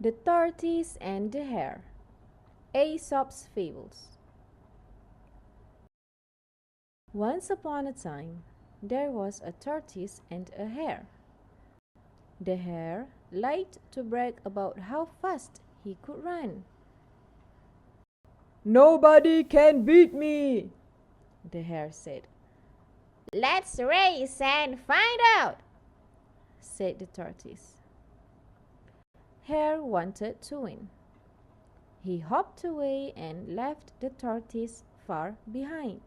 The Tortoise and the Hare, Aesop's Fables. Once upon a time, there was a tortoise and a hare. The hare liked to brag about how fast he could run. "Nobody can beat me," the hare said. "Let's race and find out," said the tortoise. Hare wanted to win. He hopped away and left the tortoise far behind.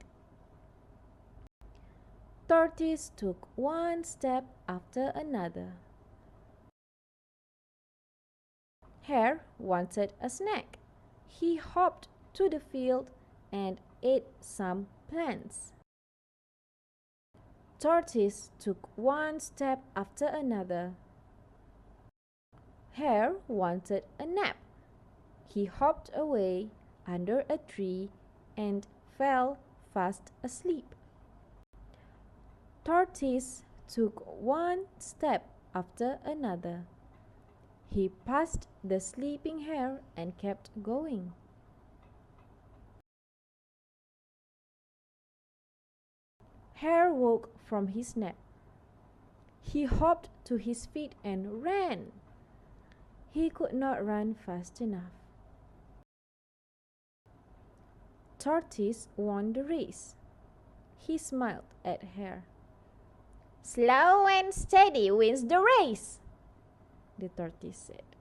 Tortoise took one step after another. Hare wanted a snack. He hopped to the field and ate some plants. Tortoise took one step after another. Hare wanted a nap. He hopped away under a tree and fell fast asleep. Tortoise took one step after another. He passed the sleeping hare and kept going. Hare woke from his nap. He hopped to his feet and ran. He could not run fast enough. Tortoise won the race. He smiled at Hare. "Slow and steady wins the race," the tortoise said.